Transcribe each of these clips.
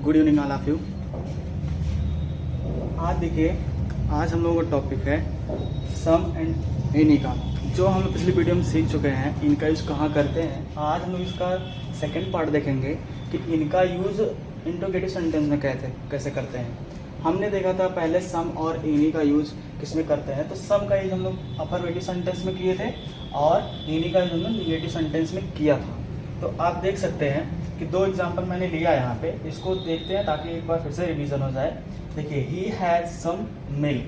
Good evening all of you. आज देखिए, आज हम लोगों का टॉपिक है सम एंड एनी का, जो हम लोग पिछली वीडियो में सीख चुके हैं। इनका यूज़ कहाँ करते हैं, आज हम लोग इसका सेकंड पार्ट देखेंगे कि इनका यूज़ इंट्रोगेटिव सेंटेंस में कैसे करते हैं। हमने देखा था पहले सम और एनी का यूज़ किस में करते हैं, तो सम का यूज़ हम लोग अफर्मेटिव सेंटेंस में किए थे और एनी का यूज़ हम लोग निगेटिव सेंटेंस में किया था। तो आप देख सकते हैं कि दो एग्जाम्पल मैंने लिया यहाँ पे, इसको देखते हैं ताकि एक बार फिर से रिवीजन हो जाए। देखिए, ही हैज सम मिल्क,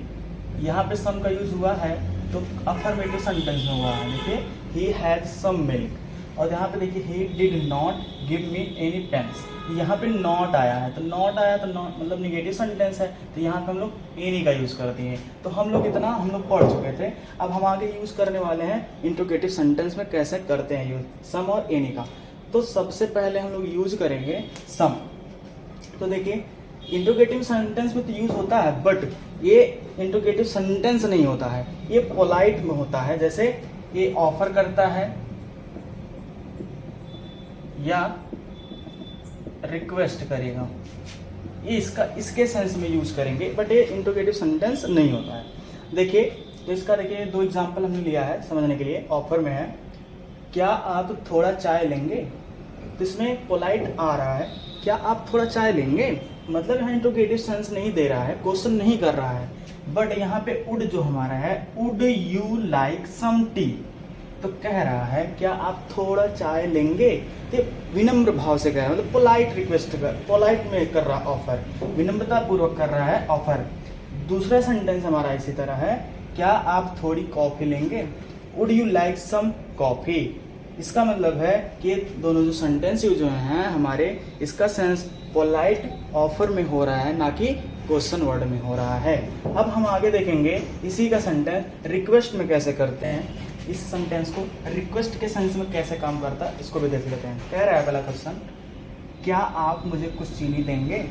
यहाँ पे सम का यूज हुआ है तो अफर्मेटिव सेंटेंस में हुआ है। देखिए, ही हैज सम मिल्क, और यहाँ पे देखिए he did not give me any pence, यहाँ पे नॉट आया है, तो नॉट आया तो नॉट मतलब निगेटिव सेंटेंस है, तो यहाँ पे हम लोग एनी का यूज करते हैं। तो हम लोग इतना हम लोग पढ़ चुके थे। अब हम आगे यूज करने वाले हैं इंट्रोगेटिव सेंटेंस में कैसे करते हैं यूज सम और एनी का। तो सबसे पहले हम लोग यूज करेंगे सम। तो देखिए, इंट्रोगेटिव सेंटेंस में तो यूज होता है, बट ये इंट्रोगेटिव सेंटेंस नहीं होता है, ये पोलाइट में होता है। जैसे ये ऑफर करता है या रिक्वेस्ट करेगा, ये इसके सेंस में यूज करेंगे, बट ये इंट्रोगेटिव सेंटेंस नहीं होता है। देखिए, तो इसका देखिए दो एग्जांपल हमने लिया है समझने के लिए। ऑफर में है, क्या आप थोड़ा चाय लेंगे, तो इसमें पोलाइट आ रहा है, क्या आप थोड़ा चाय लेंगे, मतलब यहाँ इंट्रोगेटिव सेंस नहीं दे रहा है, क्वेश्चन नहीं कर रहा है। बट यहाँ पे वुड जो हमारा है, would you like some tea, तो कह रहा है क्या आप थोड़ा चाय लेंगे, तो विनम्र भाव से कह रहा है, मतलब पोलाइट रिक्वेस्ट पोलाइट में कर रहा ऑफर, विनम्रता पूर्वक कर रहा है ऑफर। दूसरा सेंटेंस हमारा इसी तरह है, क्या आप थोड़ी कॉफी लेंगे, would you like some coffee. इसका मतलब है कि दोनों जो सेंटेंस यूज हुए हैं हमारे, इसका सेंस पोलाइट ऑफर में हो रहा है, ना कि क्वेश्चन वर्ड में हो रहा है। अब हम आगे देखेंगे इसी का सेंटेंस रिक्वेस्ट में कैसे करते हैं। इस सेंटेंस को रिक्वेस्ट के सेंस में कैसे काम करता है, इसको भी देख लेते हैं। कह रहा है पहला क्वेश्चन, क्या आप मुझे कुछ चीनी देंगे।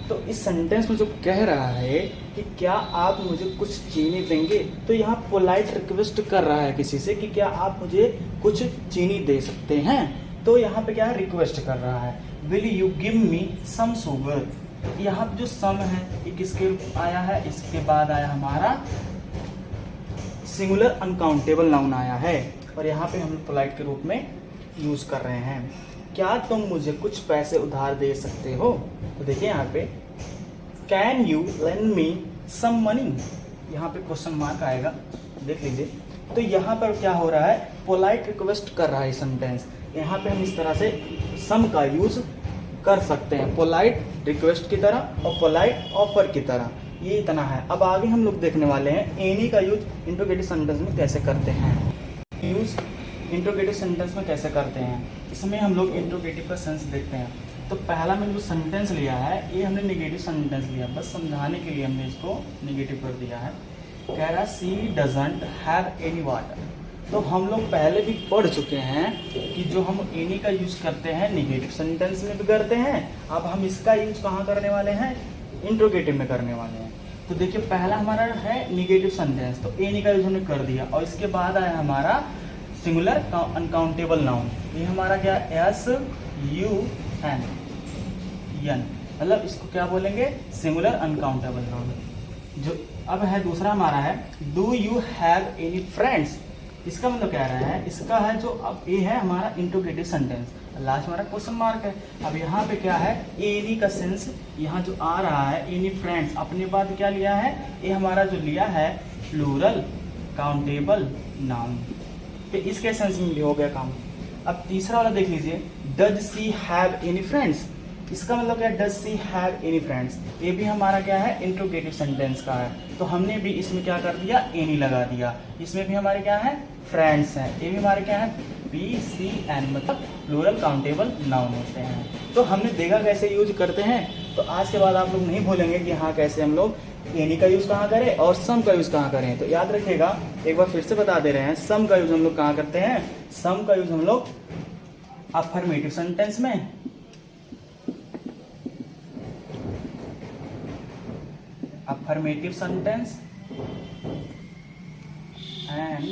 तो इस सेंटेंस में जो कह रहा है कि क्या आप मुझे कुछ चीनी देंगे, तो यहाँ पोलाइट रिक्वेस्ट कर रहा है किसी से कि क्या आप मुझे कुछ चीनी दे सकते हैं। तो यहाँ पे क्या है, रिक्वेस्ट कर रहा है। Will you give me some sugar, यहाँ पे जो सम है ये किसके आया है, इसके बाद आया हमारा सिंगुलर अनकाउंटेबल नाउन आया है, और यहाँ पे हम पोलाइट के रूप में यूज कर रहे हैं। क्या तुम मुझे कुछ पैसे उधार दे सकते हो, तो देखिए यहाँ पे can you lend me some money, यहाँ पे क्वेश्चन मार्क आएगा, देख लीजिए। तो यहाँ पर क्या हो रहा है, पोलाइट रिक्वेस्ट कर रहा है सेंटेंस। यहाँ पे हम इस तरह से सम का यूज कर सकते हैं, पोलाइट रिक्वेस्ट की तरह और पोलाइट ऑफर की तरह। ये इतना है। अब आगे हम लोग देखने वाले हैं एनी का यूज इंट्रोगेटिव सेंटेंस में कैसे करते हैं। यूज इंट्रोगेटिव सेंटेंस में कैसे करते हैं, इसमें हम लोग इंट्रोगेटिव का सेंस देखते हैं। तो पहला मैंने जो सेंटेंस लिया है, ये हमने निगेटिव सेंटेंस लिया, बस समझाने के लिए हमने इसको निगेटिव कर दिया है। कह रहा सी डजंट हैव एनी वाटर। तो हम लोग पहले भी पढ़ चुके हैं कि जो हम एनी का यूज करते हैं निगेटिव सेंटेंस में भी करते हैं। अब हम इसका यूज कहाँ करने वाले हैं, इंट्रोगेटिव में करने वाले हैं। तो देखिए, पहला हमारा है निगेटिव सेंटेंस, तो एनी का यूज हमने कर दिया, और इसके बाद आया हमारा सिंगुलर अनकाउंटेबल नाउन। ये हमारा क्या, एस यू एन यन, मतलब इसको क्या बोलेंगे, सिंगुलर अनकाउंटेबल नाउन। जो अब है दूसरा हमारा है, do you have any friends. इसका मतलब क्या रहा है, इसका है जो अब ये है हमारा इंट्रोगेटिव सेंटेंस, लास्ट हमारा क्वेश्चन मार्क है। अब यहाँ पे क्या है, एनी का सेंस यहाँ जो आ रहा है, एनी फ्रेंड्स, अपने बाद क्या लिया है, ये हमारा जो लिया है प्लूरल काउंटेबल नाउन, तो इसके सेंस में हो गया काम। अब तीसरा वाला देख लीजिए, does she have any friends. इसका मतलब क्या है, does she have any friends, ये भी हमारा क्या है, इंट्रोगेटिव सेंटेंस का है। तो हमने भी इसमें क्या कर दिया, एनी लगा दिया। इसमें भी हमारे क्या है, फ्रेंड्स हैं, ये भी हमारे क्या है, पी सी एन, मतलब प्लूरल काउंटेबल नाउन होते हैं। तो हमने देखा कैसे यूज करते हैं। तो आज के बाद आप लोग नहीं भूलेंगे कि हाँ कैसे हम लोग एनी का यूज कहाँ करें और सम का यूज कहाँ करें। तो याद रखिएगा, एक बार फिर से बता दे रहे हैं, सम का यूज हम लोग कहाँ करते हैं, सम का यूज हम लोग अफर्मेटिव सेंटेंस में, affirmative sentence and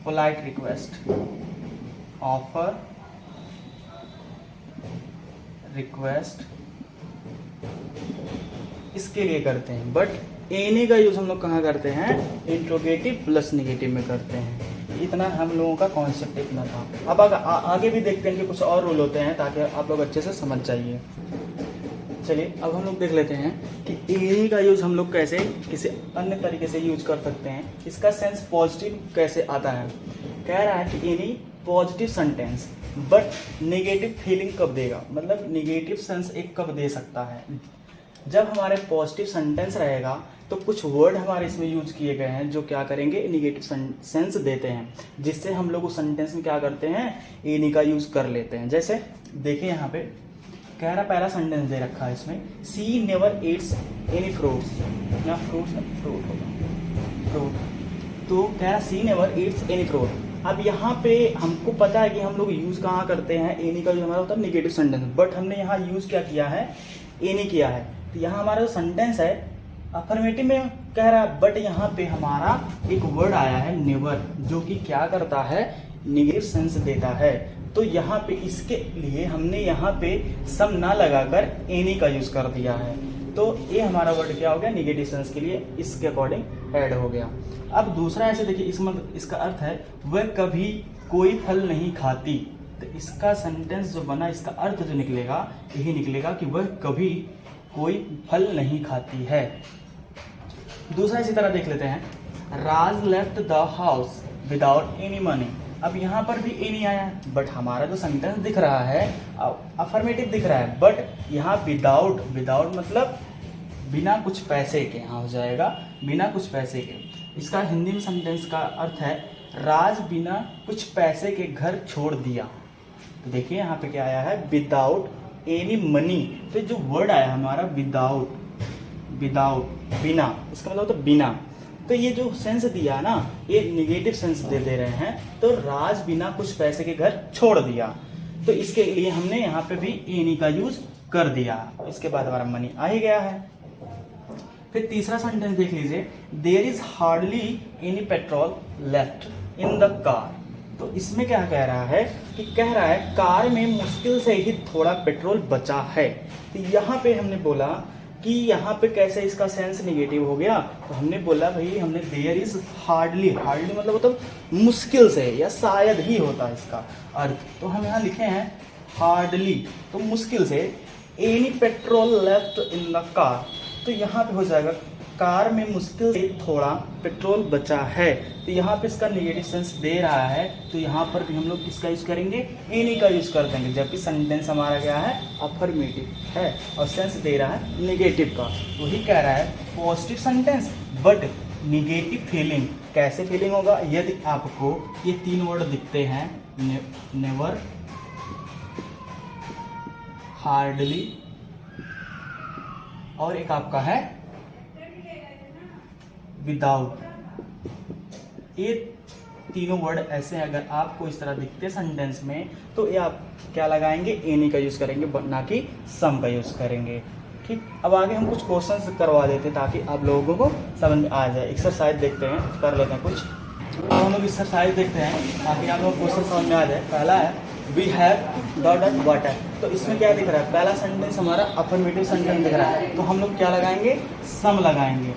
polite request, offer, request इसके लिए करते हैं, बट एनी का यूज हम लोग कहाँ करते हैं, इंट्रोगेटिव प्लस नेगेटिव में करते हैं। इतना हम लोगों का कॉन्सेप्ट इतना था। अब आगे भी देखते हैं कि कुछ और रूल होते हैं ताकि आप लोग अच्छे से समझ जाइए। चलिए अब हम लोग देख लेते हैं कि एनी का यूज हम लोग कैसे किसी अन्य तरीके से यूज कर सकते हैं, इसका सेंस पॉजिटिव कैसे आता है। कह रहा है कि any positive sentence but negative feeling कब देगा, मतलब नेगेटिव सेंस एक कब दे सकता है, जब हमारे पॉजिटिव सेंटेंस रहेगा तो कुछ वर्ड हमारे इसमें यूज किए गए हैं जो क्या करेंगे, नेगेटिव सेंस देते हैं, जिससे हम लोग उस सेंटेंस में क्या करते हैं, एनी का यूज कर लेते हैं। जैसे देखिए यहाँ पे कह रहा, पहला सेंटेंस दे रखा है इसमें, सी नेवर ईट्स एनी फ्रूट्स, या फ्रूट तो कह रहा सी नेवर ईट्स एनी फ्रूट। अब यहाँ पे हमको पता है कि हम लोग यूज कहाँ करते हैं, एनी का यूज हमारा होता है नेगेटिव सेंटेंस, बट हमने यहाँ यूज क्या किया है, एनी किया है। तो यहाँ हमारा जो सेंटेंस है अफर्मेटिव में कह रहा है, बट यहाँ पे हमारा एक वर्ड आया है नेवर, जो कि क्या करता है, नेगेटिव सेंस देता है। तो यहाँ पे इसके लिए हमने यहाँ पे सम ना लगाकर एनी का यूज कर दिया है, तो ये हमारा वर्ड क्या हो गया, नेगेटिव सेंस के लिए इसके अकॉर्डिंग ऐड हो गया। अब दूसरा ऐसे देखिए, इसका अर्थ है वह कभी कोई फल नहीं खाती, तो इसका सेंटेंस जो बना, इसका अर्थ जो निकलेगा यही निकलेगा कि वह कभी कोई फल नहीं खाती है। दूसरा इसी तरह देख लेते हैं, Raj left the house without any money. अब यहाँ पर भी एनी आया है, बट हमारा जो सेंटेंस दिख रहा है अफर्मेटिव दिख रहा है, बट यहाँ विदाउट मतलब बिना कुछ पैसे के, यहाँ हो जाएगा बिना कुछ पैसे के। इसका हिंदी में सेंटेंस का अर्थ है, राज बिना कुछ पैसे के घर छोड़ दिया। तो देखिए यहाँ पे क्या आया है, विदाउट एनी मनी। तो जो वर्ड आया हमारा विदाउट बिना, इसका मतलब तो बिना। तो ये जो सेंस दिया ना, ये नेगेटिव सेंस दे रहे हैं। तो राज बिना कुछ पैसे के घर छोड़ दिया, तो इसके लिए हमने यहाँ पे भी एनी का यूज कर दिया। इसके बाद हमारा मनी आ ही गया है। फिर तीसरा सेंटेंस देख लीजिए, there is hardly any petrol left in the car. तो इसमें क्या कह रहा है कि कह रहा है कार में मुश्किल से ही थोड़ा पेट्रोल बचा है। तो यहाँ पे हमने बोला कि यहाँ पे कैसे इसका सेंस नेगेटिव हो गया, तो हमने बोला भाई, हमने देयर इज हार्डली मतलब मुश्किल से या शायद ही होता है इसका अर्थ। तो हम यहाँ लिखे हैं हार्डली, तो मुश्किल से, any petrol left in the car. तो यहाँ पे हो जाएगा कार में मुश्किल से थोड़ा पेट्रोल बचा है। तो यहाँ पे इसका नेगेटिव सेंस दे रहा है, तो यहाँ पर भी हम लोग किसका यूज करेंगे, एनी का यूज कर देंगे, जबकि सेंटेंस हमारा क्या है, अफर्मेटिव है और सेंस दे रहा है नेगेटिव का। वही कह रहा है positive sentence but negative feeling. कैसे फीलिंग होगा, यदि आपको ये तीन वर्ड दिखते हैं, नेवर, हार्डली और एक आपका है विदाउट, ये तीनों वर्ड ऐसे हैं, अगर आपको इस तरह दिखते सेंटेंस में, तो ये आप क्या लगाएंगे, एनी का यूज करेंगे, ना कि सम का यूज करेंगे। ठीक, अब आगे हम कुछ क्वेश्चंस करवा देते हैं ताकि आप लोगों को समझ में आ जाए। एक्सरसाइज देखते हैं, कर लेते हैं कुछ। तो हम लोग एक्सरसाइज देखते हैं ताकि आप लोग क्वेश्चन समझ में आ जाए। पहला है वी हैव डॉट वाटर। तो इसमें क्या दिख रहा है, पहला सेंटेंस हमारा अफर्मेटिव सेंटेंस दिख रहा है, तो हम लोग क्या लगाएंगे, सम लगाएंगे,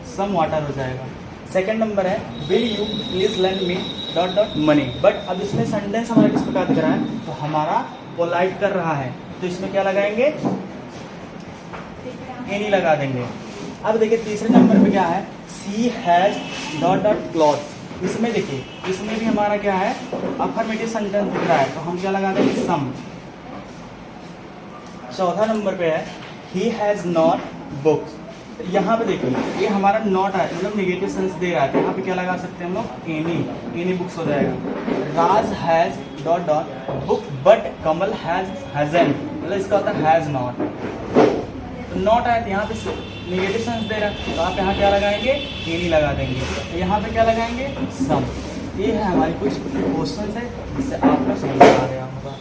सम वाटर हो जाएगा। सेकंड नंबर है will you please lend me dot dot money. But अब इसमें सेंटेंस हमारा किस प्रकार दिख रहा है, तो हमारा पोलाइट कर रहा है, तो इसमें क्या लगाएंगे, एनी लगा देंगे। अब देखिए तीसरे नंबर पे क्या है, सी हैज डॉट डॉट क्लॉथ्स। इसमें देखिए, इसमें भी हमारा क्या है, अफर्मेटिव सेंटेंस दिख रहा है, तो हम क्या लगा देंगे, सम। चौथा नंबर पे है ही हैज नॉट बुक्स। यहाँ पे देखिए, ये हमारा नॉट है, मतलब नेगेटिव सेंस दे रहा है, तो यहाँ पे क्या लगा सकते हैं हम लोग, एनी बुक्स हो जाएगा। Raj has dot dot book but Kamal hasn't, मतलब इसका होता है हैज नॉट। तो नॉट आया, तो यहाँ पे नेगेटिव सेंस दे रहा है, तो आप यहाँ क्या लगाएंगे, एनी लगा देंगे। तो यहाँ पे क्या लगाएंगे, सम। ये है हमारी कुछ क्वेश्चन है जिससे आपको समझ आ गया होगा।